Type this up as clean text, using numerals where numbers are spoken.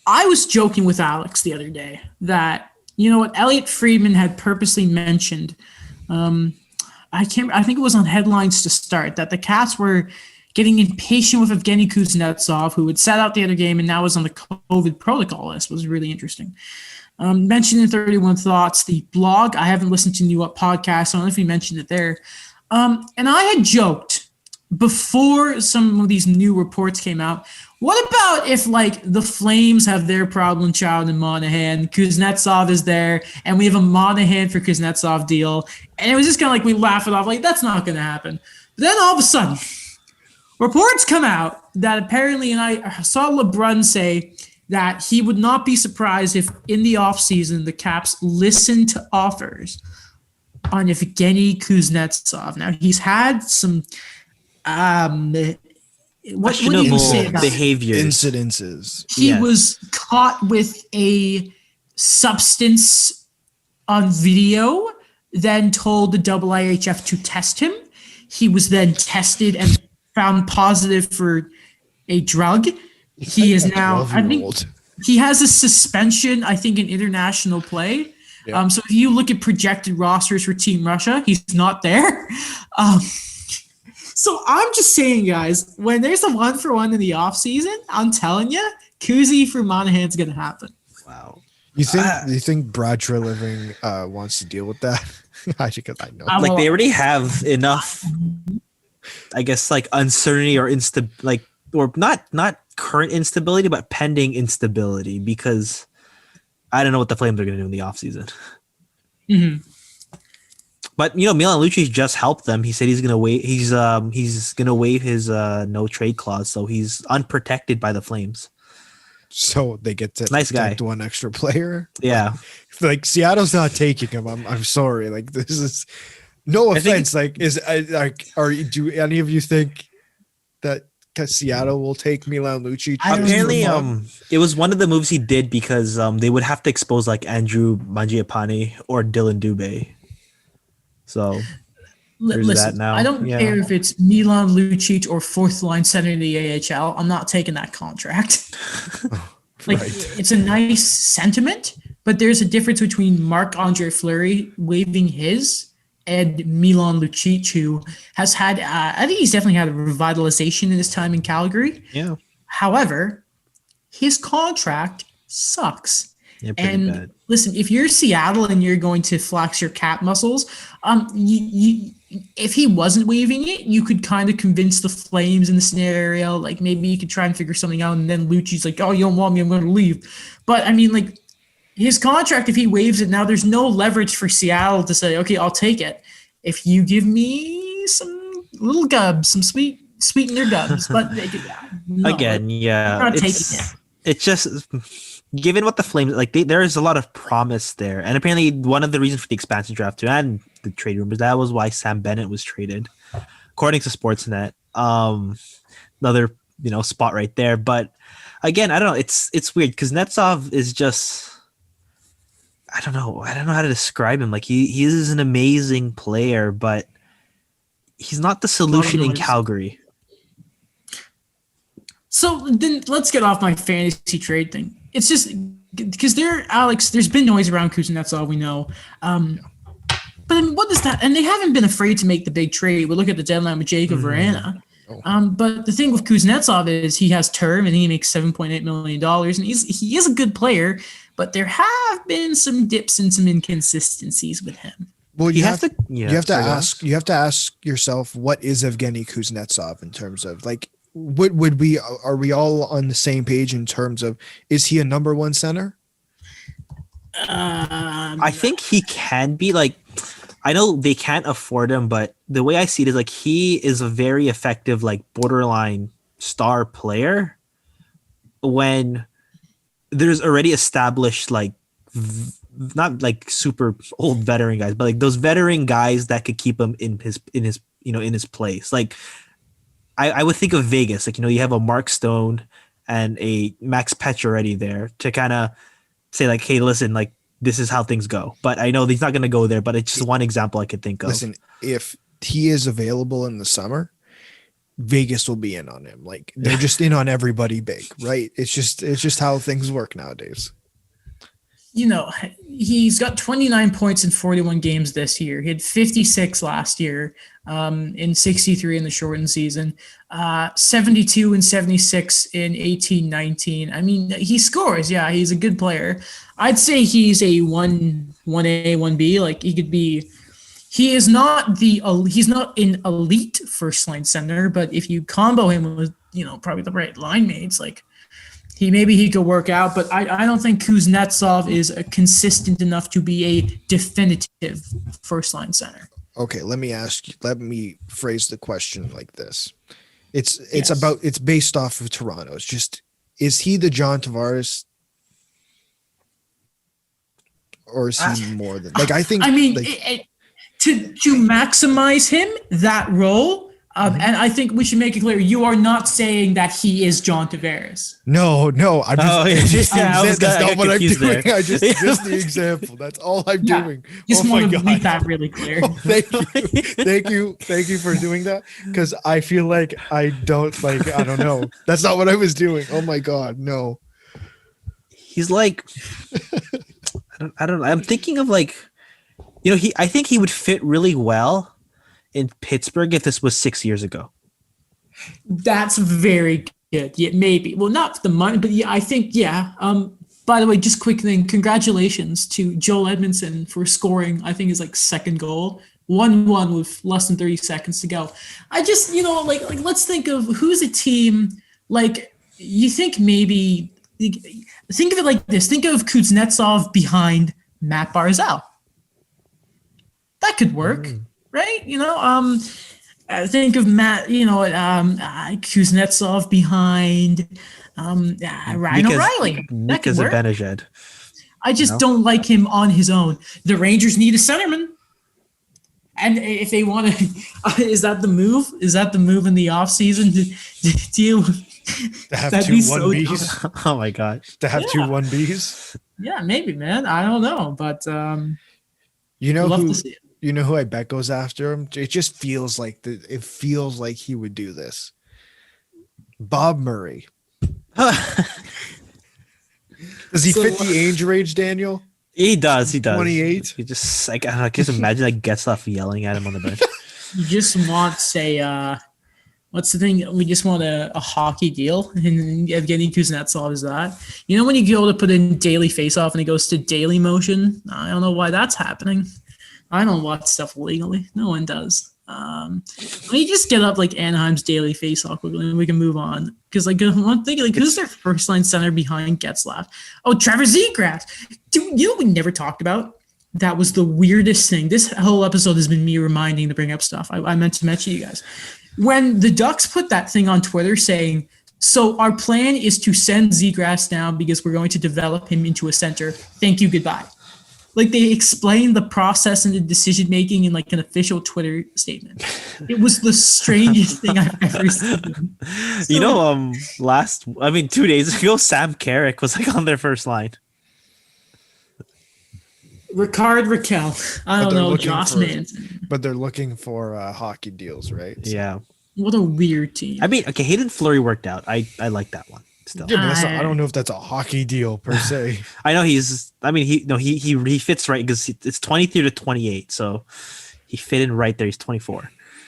I was joking with Alex the other day that, you know what, Elliot Friedman had purposely mentioned, I think it was on Headlines to Start, that the Caps were getting impatient with Evgeny Kuznetsov, who had sat out the other game and now was on the COVID protocol list. It was really interesting. Mentioned in 31 Thoughts, the blog. I haven't listened to New Up podcast. So I don't know if he mentioned it there. And I had joked before some of these new reports came out, what about if, like, the Flames have their problem child in Monahan, Kuznetsov is there, and we have a Monahan for Kuznetsov deal? And it was just kind of like, we laugh it off, like, that's not going to happen. But then all of a sudden, reports come out that apparently, and I saw LeBrun say that he would not be surprised if in the offseason the Caps listened to offers on Evgeny Kuznetsov. Now, he's had some questionable behavior incidences. He was caught with a substance on video, then told the IIHF to test him. He was then tested and found positive for a drug. He is now, I think, he has a suspension, I think, in international play. Yeah. So if you look at projected rosters for Team Russia, he's not there. So I'm just saying, guys, when there's a 1-for-1 in the offseason, I'm telling you, Kuzi for Monahan's going to happen. Wow. You think Brad Treliving wants to deal with that? I know. Like, they already have enough, I guess, like, uncertainty or or not current instability, but pending instability, because I don't know what the Flames are going to do in the offseason. Mm-hmm. But, you know, Milan Lucic just helped them. He said he's going to waive. He's going to waive his no trade clause, so he's unprotected by the Flames. So they get to nice guy, one extra player. Yeah, like Seattle's not taking him. I'm sorry. Like, this is no offense. Do any of you think that Seattle will take Milan Lucic? Apparently, it was one of the moves he did because they would have to expose like Andrew Mangiapane or Dylan Dubé. So listen, I don't care if it's Milan Lucic or fourth line center in the AHL. I'm not taking that contract. It's a nice sentiment, but there's a difference between Marc-Andre Fleury waiving his and Milan Lucic, who has had, I think he's definitely had a revitalization in his time in Calgary. Yeah. However, his contract sucks. Yeah, and bad. Listen, if you're Seattle and you're going to flex your cap muscles, if he wasn't waiving it, you could kind of convince the Flames in the scenario. Like, maybe you could try and figure something out, and then Lucci's like, "Oh, you don't want me? I'm going to leave." But I mean, like, his contract, if he waives it now, there's no leverage for Seattle to say, "Okay, I'll take it if you give me some little gubs, some sweetener gubs." But no, again, yeah, not taking it. It's just. Given what the Flames like, there is a lot of promise there, and apparently one of the reasons for the expansion draft too, and the trade rumors, that was why Sam Bennett was traded, according to Sportsnet. Another spot right there, but again, I don't know. It's weird because Kuznetsov is just, I don't know how to describe him. Like, he is an amazing player, but he's not the solution in Calgary. So then let's get off my fantasy trade thing. It's just because there's been noise around Kuznetsov, we know. But I mean, what is that? And they haven't been afraid to make the big trade. We look at the deadline with Jacob Verana. But the thing with Kuznetsov is he has term and he makes $7.8 million. And he is a good player, but there have been some dips and some inconsistencies with him. Well, you have to ask yourself, what is Evgeny Kuznetsov in terms of, like, are we all on the same page in terms of, is he a number one center? I think he can be. Like, I know they can't afford him, but the way I see it is like he is a very effective, like, borderline star player when there's already established, like, not like super old veteran guys, but like those veteran guys that could keep him in his place. Like, I would think of Vegas, like, you have a Mark Stone and a Max Petch already there to kind of say, like, hey, listen, like, this is how things go. But I know he's not going to go there, but it's just one example I could think of. Listen, if he is available in the summer, Vegas will be in on him. Like they're just in on everybody big, right? It's just how things work nowadays. You know, he's got 29 points in 41 games this year. He had 56 last year, in 63 in the shortened season, 72 and 76 in 18-19. I mean, he scores. Yeah, he's a good player. I'd say he's a 1A, 1B. Like he could be. He's not an elite first line center, but if you combo him with, probably the right line mates, like he could work out. But I don't think Kuznetsov is consistent enough to be a definitive first line center. Okay, let me phrase the question like this. It's based off of Toronto. It's just, is he the John Tavares? Or is he more than, like, I think, to maximize him, that role, and I think we should make it clear, you are not saying that he is John Tavares. No, I'm just, that's not what I'm doing. There. I just the example. That's all I'm doing. Just want to make that really clear. Oh, thank you for doing that, because I feel like I don't know. That's not what I was doing. Oh my God, no. He's like, I don't know. I'm thinking of like, I think he would fit really well in Pittsburgh if this was 6 years ago. That's very good. Yeah, maybe. Well, not the money, but yeah, I think, yeah. By the way, just quick thing. Congratulations to Joel Edmondson for scoring, I think, his second goal. 1-1 with less than 30 seconds to go. I just, let's think of who's a team, you think maybe, think of it like this. Think of Kuznetsov behind Matt Barzal. That could work, right? Think of Matt, Kuznetsov behind Ryan O'Reilly. That could work. I just don't like him on his own. The Rangers need a centerman. And if they want to, is that the move? Is that the move in the offseason to deal with? To have two 1Bs. Oh my God. To have two 1Bs. Yeah, maybe, man. I don't know, but you know who I bet goes after him? It just feels like he would do this. Bob Murray. Does he fit the age range, Daniel? He does. 28. He just I just imagine Getzlaf yelling at him on the bench. You just want what's the thing? We just want a hockey deal, and Evgeny Kuznetsov is that. When you go to put in daily face-off and it goes to daily motion, I don't know why that's happening. I don't watch stuff legally. No one does. Let me just get up Anaheim's daily face-off quickly, and we can move on. Because one thing, who's their first line center behind Getzlaf? Oh, Trevor Zegras. Dude, we never talked about? That was the weirdest thing. This whole episode has been me reminding to bring up stuff. I meant to mention you guys. When the Ducks put that thing on Twitter saying, so our plan is to send Zegras down because we're going to develop him into a center. Thank you, goodbye. They explained the process and the decision-making in an official Twitter statement. It was the strangest thing I've ever seen. So, 2 days ago, Sam Carrick was on their first line. Ricard Raquel. I don't know, Joss Manson. But they're looking for hockey deals, right? So. Yeah. What a weird team. Hayden Fleury worked out. I like that one. Still. Yeah, but I don't know if that's a hockey deal per se. I know he fits right because it's 23 to 28, so he fit in right there. He's 24.